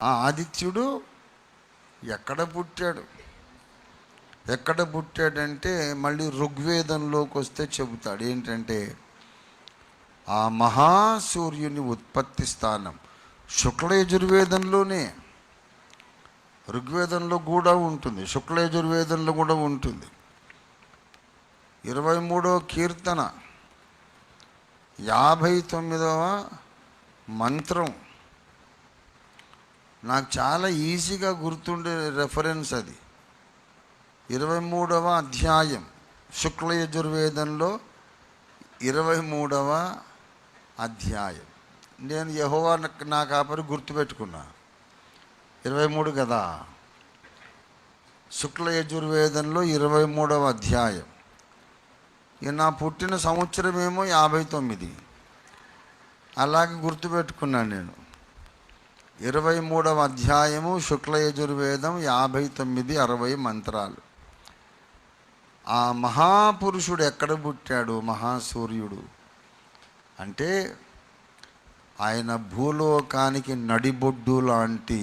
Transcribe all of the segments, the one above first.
ఆ ఆదిత్యుడు ఎక్కడ పుట్టాడంటే మళ్ళీ ఋగ్వేదంలోకి వస్తే చెబుతాడు ఏంటంటే ఆ మహాసూర్యుని ఉత్పత్తి స్థానం శుక్లయజుర్వేదంలోనే, ఋగ్వేదంలో కూడా ఉంటుంది, శుక్లయజుర్వేదంలో కూడా ఉంటుంది. 23వ కీర్తన 59వ మంత్రం నాకు చాలా ఈజీగా గుర్తుండే రెఫరెన్స్ అది. 23వ అధ్యాయం శుక్లయజుర్వేదంలో 23వ అధ్యాయం. నేను యెహోవా నా కాపరి గుర్తుపెట్టుకున్నా, 23 కదా. శుక్లయజుర్వేదంలో 23వ అధ్యాయం. నా పుట్టిన సంవత్సరం ఏమో 59, అలాగే గుర్తుపెట్టుకున్నాను నేను. 23వ అధ్యాయము శుక్లయజుర్వేదం 59, 60 మంత్రాలు. ఆ మహాపురుషుడు ఎక్కడ పుట్టాడు? మహాసూర్యుడు అంటే ఆయన భూలోకానికి నడిబొడ్డు లాంటి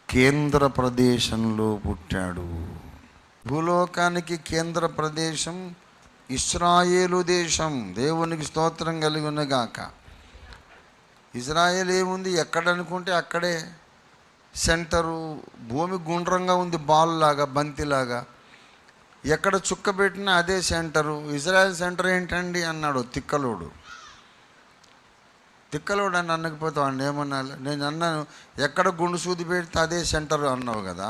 కేంద్ర ప్రదేశంలో పుట్టాడు. భూలోకానికి కేంద్ర ప్రదేశం ఇశ్రాయేలు దేశం. దేవునికి స్తోత్రం కలుగునుగాక. ఇజ్రాయేల్ ఏముంది, ఎక్కడనుకుంటే అక్కడే సెంటరు. భూమి గుండ్రంగా ఉంది, బాల్ లాగా, బంతిలాగా. ఎక్కడ చుక్క పెట్టినా అదే సెంటరు. ఇజ్రాయెల్ సెంటర్ ఏంటండి అన్నాడు తిక్కలోడు అని అనకపోతే వాడిని ఏమన్నాను? నేను అన్నాను, ఎక్కడ గుండు సూది పెడితే అదే సెంటర్ అన్నావు కదా.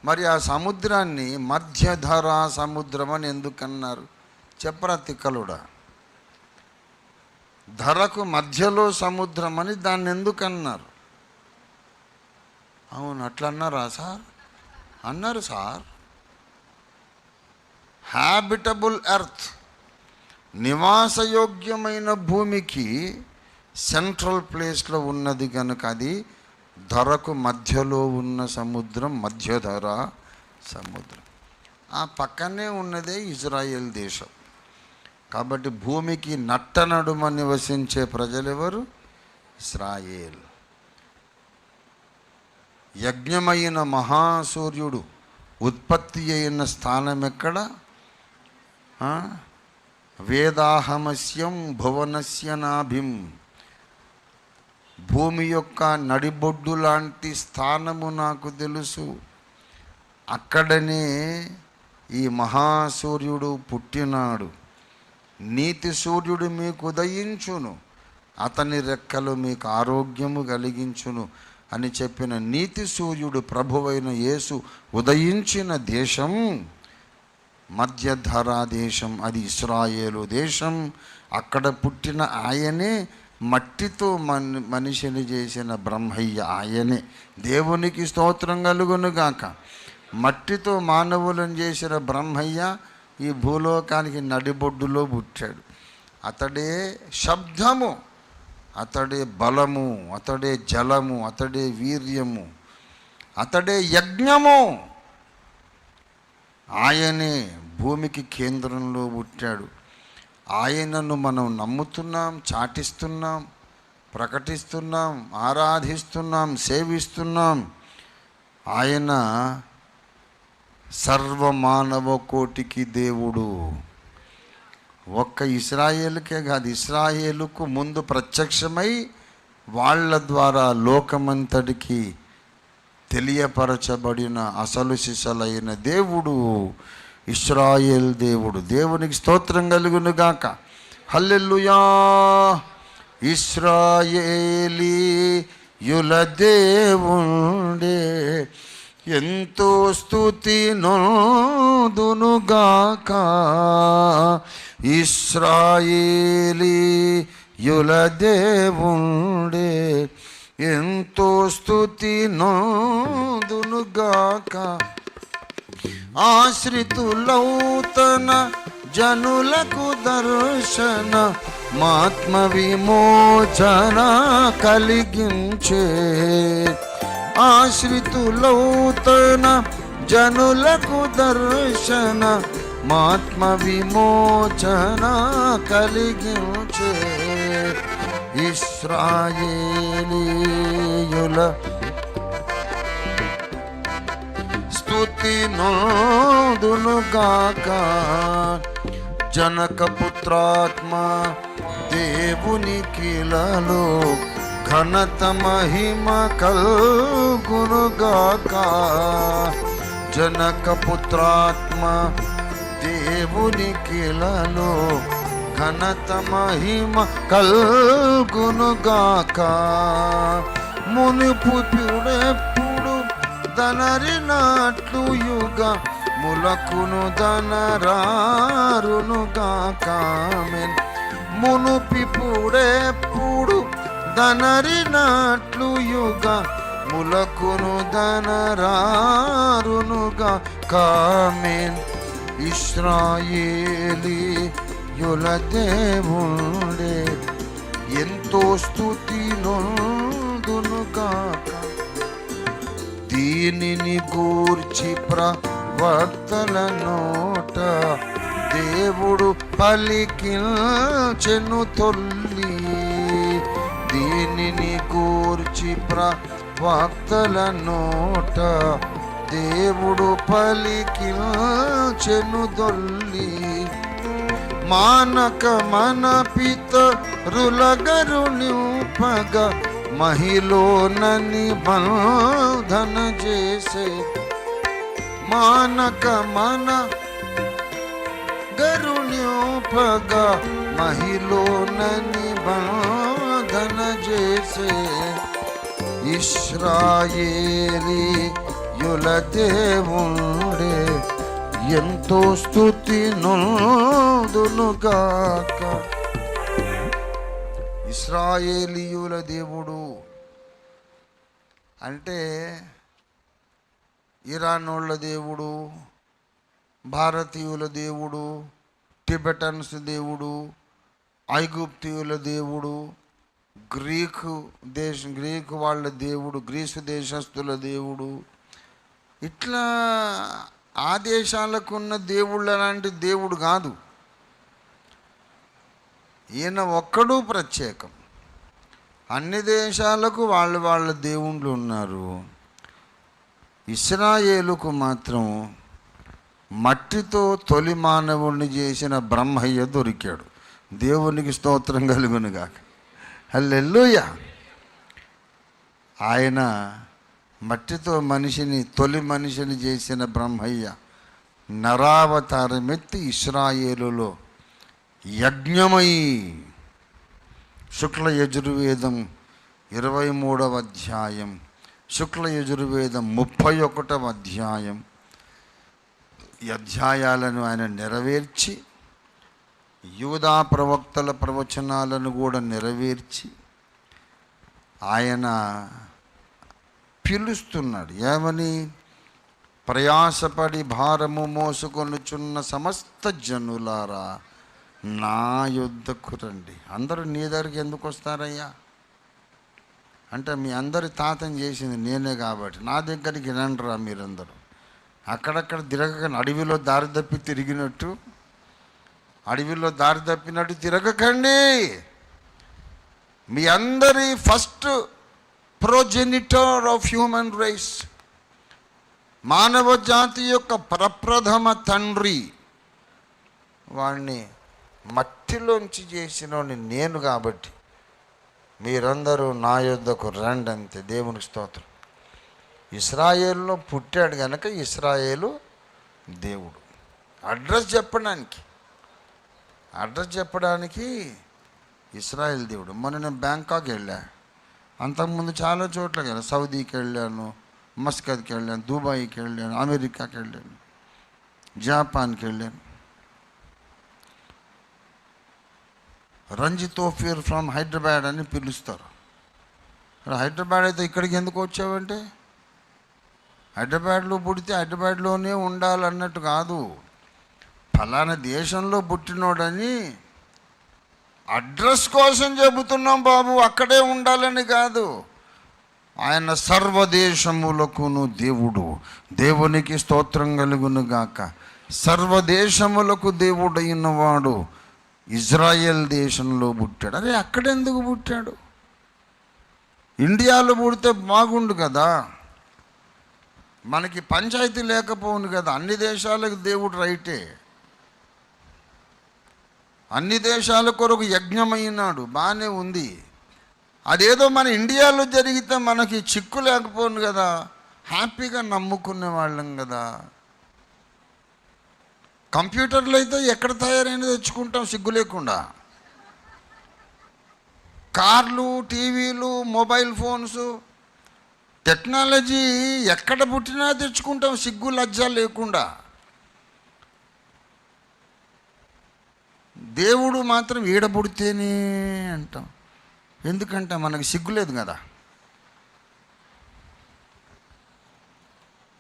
మరి ఆ సముద్రాన్ని మధ్యధరా సముద్రం అని ఎందుకన్నారు చెప్పరా తిక్కలోడా? ధరకు మధ్యలో సముద్రం అని దాన్ని ఎందుకన్నారు? అవును, అట్లా అన్నారా సార్? అన్నారు సార్. హ్యాబిటబుల్ ఎర్త్, నివాసయోగ్యమైన భూమికి సెంట్రల్ ప్లేస్లో ఉన్నది కనుక అది ధరకు మధ్యలో ఉన్న సముద్రం, మధ్యధర సముద్రం. ఆ పక్కనే ఉన్నదే ఇజ్రాయెల్ దేశం. కాబట్టి భూమికి నట్టనడుమ నివసించే ప్రజలెవరు? ఇశ్రాయేల్. యజ్ఞమైన మహాసూర్యుడు ఉత్పత్తి అయిన స్థానం ఎక్కడ? వేదాహమస్యం భువనస్య నాభిం. భూమి యొక్క నడిబొడ్డు లాంటి స్థానము నాకు తెలుసు. అక్కడనే ఈ మహాసూర్యుడు పుట్టినాడు. నీతి సూర్యుడు మీకు ఉదయించును, అతని రెక్కలు మీకు ఆరోగ్యము కలిగించును అని చెప్పిన నీతి సూర్యుడు ప్రభువైన యేసు ఉదయించిన దేశం మధ్యధరా దేశం. అది ఇశ్రాయేలు దేశం. అక్కడ పుట్టిన ఆయనే మట్టితో మనిషిని చేసిన బ్రహ్మయ్య. ఆయనే. దేవునికి స్తోత్రం కలుగునుగాక. మట్టితో మానవులను చేసిన బ్రహ్మయ్య ఈ భూలోకానికి నడిబొడ్డులో పుట్టాడు. అతడే శబ్దము, అతడే బలము, అతడే జలము, అతడే వీర్యము, అతడే యజ్ఞము. ఆయనే భూమికి కేంద్రంలో పుట్టాడు. ఆయనను మనం నమ్ముతున్నాం, చాటిస్తున్నాం, ప్రకటిస్తున్నాం, ఆరాధిస్తున్నాం, సేవిస్తున్నాం. ఆయన సర్వమానవ కోటికి దేవుడు. ఒక్క ఇశ్రాయేలుకే కాదు, ఇశ్రాయేలుకు ముందు ప్రత్యక్షమై వాళ్ళ ద్వారా లోకమంతటికి తెలియపరచబడిన అసలు సిసలైన దేవుడు ఇశ్రాయేల్ దేవుడు. దేవునికి స్తోత్రం కలుగునుగాక. హల్లెలూయా. ఇశ్రాయేలీయుల దేవుడే ఎంతో స్తుతి నోదునుగాక. ఇశ్రాయేలీయుల దేవుడే ఎంతో స్తుతి నోదునుగాక. ఆశ్రితులౌతన జనులకు దర్శన మాత్మ విమోచన కలిగించే. ఆశ్రితులౌతన జనులకు దర్శన మాత్మ విమోచన కలిగించే. ఇశ్రాయేలీయుల స్తుతి నోదునుగాక. జనక పుత్రాత్మ దేవునికిలలో ఘనత మహిమ కల్గునుగాక. జనక పుత్రాత్మ దేవునికిలలో ఘనత మహిమ కల్గునుగాక. మునిపుడెప్పుడు దనరినట్లు యుగ ములకును దనరారునుగాక. మునుపిపుడెప్పుడు దనరినట్లు యుగ ములకును దనరారునుగాక. ఇశ్రాయేలీయుల దేవుడే ఎంతో స్తుతి నొందునుగాక. దీనిని గూర్చి ప్రవక్తల నోట దేవుడు పలికించెను తొల్లి. దీనిని గూర్చి ప్రవక్తల నోట దేవుడు పలికించెను దొల్లి. మానక మన పితరులగరు నింపగ మహిలోనని బంధన చేసే. మానక మన గరుణ్యోపగ మహిలోనని బంధన చేసే. ఇశ్రాయేలీయుల దేవుడే ఎంతో స్తుతి నొందునుగాక. ఇశ్రాయేలీయుల దేవుడు అంటే ఇరానోళ్ళ దేవుడు, భారతీయుల దేవుడు, టిబెటన్స్ దేవుడు, ఐగుప్తీయుల దేవుడు, గ్రీకు వాళ్ళ దేవుడు, గ్రీసు దేశస్తుల దేవుడు. ఇట్లా ఆ దేశాలకు ఉన్న దేవుళ్ళ లాంటి దేవుడు కాదు. ఈయన ఒక్కడు ప్రత్యేకం. అన్ని దేశాలకు వాళ్ళ దేవుళ్ళు ఉన్నారు. ఇశ్రాయేలుకు మాత్రం మట్టితో తొలి మానవుడిని చేసిన బ్రహ్మయ్య దొరికాడు. దేవునికి స్తోత్రం కలుగునుగాక. హల్లెలూయా. ఆయన మట్టితో తొలి మనిషిని చేసిన బ్రహ్మయ్య నరావతారమెత్తి ఇశ్రాయేలులో యజ్ఞమై. శుక్ల యజుర్వేదం 23వ అధ్యాయం, శుక్ల యజుర్వేదం 31వ అధ్యాయం, ఈ అధ్యాయాలను ఆయన నెరవేర్చి యూదా ప్రవక్తల ప్రవచనాలను కూడా నెరవేర్చి ఆయన పిలుస్తున్నాడు. ఏమని? ప్రయాసపడి భారము మోసుకొనుచున్న సమస్త జనులారా నా యొద్దకు రండి. అందరూ నీ దగ్గరికి ఎందుకు వస్తారయ్యా అంటే, మీ అందరి తాతని చేసింది నేనే కాబట్టి నా దగ్గరికి రండిరా మీరందరూ. అక్కడక్కడ తిరగకండి. అడవిలో దారి తప్పి తిరిగినట్టు, అడవిలో దారి తప్పినట్టు తిరగకండి. మీ అందరి first progenitor of human rice, మానవ జాతి యొక్క ప్రప్రథమ తండ్రి, వాణ్ణి మట్టిలోంచి చేసినోని నేను కాబట్టి మీరందరూ నా యొద్దకు రండి అంతే. దేవునికి స్తోత్రం. ఇశ్రాయేలులో పుట్టాడు కనుక ఇశ్రాయేలు దేవుడు. అడ్రస్ చెప్పడానికి ఇశ్రాయేల్ దేవుడు. మొన్న నేను బ్యాంకాక్ వెళ్ళా, అంతకుముందు చాలా చోట్లకి వెళ్ళాను. సౌదీకి వెళ్ళాను, మస్కత్కి వెళ్ళాను, దుబాయ్కి వెళ్ళాను, అమెరికాకి వెళ్ళాను, జపాన్కి వెళ్ళాను. రంజిత్ ఓఫీర్ ఫ్రమ్ హైదరాబాద్ అని పిలుస్తారు. హైదరాబాద్ అయితే ఇక్కడికి ఎందుకు వచ్చావంటే, హైదరాబాద్లో పుడితే హైదరాబాద్లోనే ఉండాలన్నట్టు కాదు. ఫలానా దేశంలో పుట్టినోడని అడ్రస్ కోసం చెబుతున్నాం బాబు, అక్కడే ఉండాలని కాదు. ఆయన సర్వదేశములకును దేవుడు. దేవునికి స్తోత్రం కలుగును గాక. సర్వదేశములకు దేవుడైన వాడు ఇజ్రాయెల్ దేశంలో పుట్టాడు. అరే అక్కడెందుకు పుట్టాడు? ఇండియాలో పుడితే బాగుండు కదా. మనకి పంచాయతీ లేకపోవును కదా. అన్ని దేశాలకు దేవుడు రైటే, అన్ని దేశాల కొరకు యజ్ఞమైనాడు, బాగానే ఉంది. అదేదో మన ఇండియాలో జరిగితే మనకి చిక్కు లేకపోను కదా, హ్యాపీగా నమ్ముకునే వాళ్ళం కదా. కంప్యూటర్లు అయితే ఎక్కడ తయారైన తెచ్చుకుంటాం సిగ్గు లేకుండా. కార్లు, టీవీలు, మొబైల్ ఫోన్స్, టెక్నాలజీ ఎక్కడ పుట్టినా తెచ్చుకుంటాం సిగ్గు లజ్జ లేకుండా. దేవుడు మాత్రం ఈడ పుడితేనే అంటాం. ఎందుకంటే మనకి సిగ్గు లేదు కదా.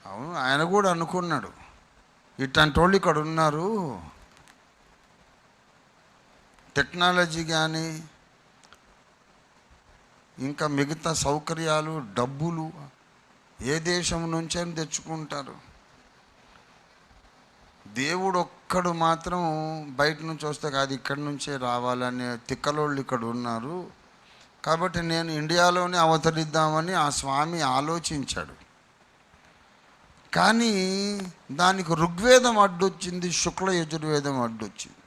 అవును, ఆయన కూడా అనుకున్నాడు, ఇట్లాంటి వాళ్ళు ఇక్కడ ఉన్నారు, టెక్నాలజీ కానీ ఇంకా మిగతా సౌకర్యాలు, డబ్బులు ఏ దేశం నుంచైనా తెచ్చుకుంటారు. దేవుడు ఒక్కడు మాత్రం బయట నుంచి వస్తే కాదు, ఇక్కడి నుంచే రావాలనే తిక్కలోళ్ళు ఇక్కడ ఉన్నారు. కాబట్టి నేను ఇండియాలోనే అవతరిద్దామని ఆ స్వామి ఆలోచించాడు. కానీ దానికి ఋగ్వేదం అడ్డొచ్చింది, శుక్ల యజుర్వేదం అడ్డొచ్చింది.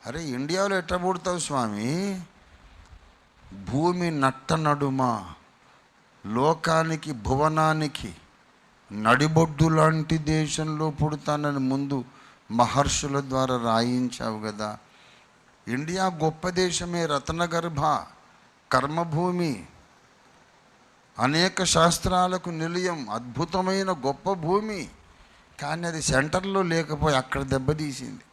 అరే ఇండియాలో ఎట్లా పుడతావు స్వామి, భూమి నట్ట నడుమ లోకానికి భువనానికి నడిబొడ్డు లాంటి దేశంలో పుడతానని ముందు మహర్షుల ద్వారా రాయించావు కదా. ఇండియా గొప్ప దేశమే, రత్నగర్భ, కర్మభూమి, అనేక శాస్త్రాలకు నిలయం, అద్భుతమైన గొప్ప భూమి. కానీ అది సెంటర్లో లేకపోయి అక్కడ దెబ్బతీసింది,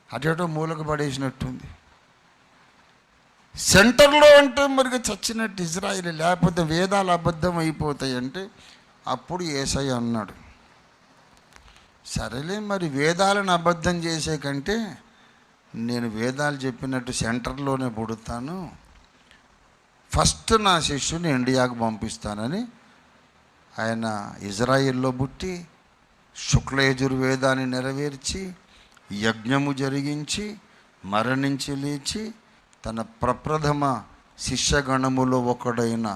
అటేటో మూలకు పడేసినట్టుంది. సెంటర్లో అంటే మరి చచ్చినట్టు ఇజ్రాయిల్, లేకపోతే వేదాలు అబద్ధం అయిపోతాయి అంటే అప్పుడు యేసయ్య అన్నాడు, సరేలే మరి వేదాలను అబద్ధం చేసే కంటే నేను వేదాలు చెప్పినట్టు సెంటర్లోనే పుడతాను, ఫస్ట్ నా శిష్యుని ఇండియాకు పంపిస్తానని ఆయన ఇజ్రాయిల్లో పుట్టి శుక్లయజుర్వేదాన్ని నెరవేర్చి యజ్ఞము జరిగించి మరణించి లేచి తన ప్రప్రథమ శిష్యగణములో ఒకడైన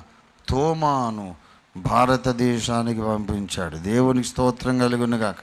తోమాను భారతదేశానికి పంపించాడు. దేవునికి స్తోత్రం కలుగునుగాక.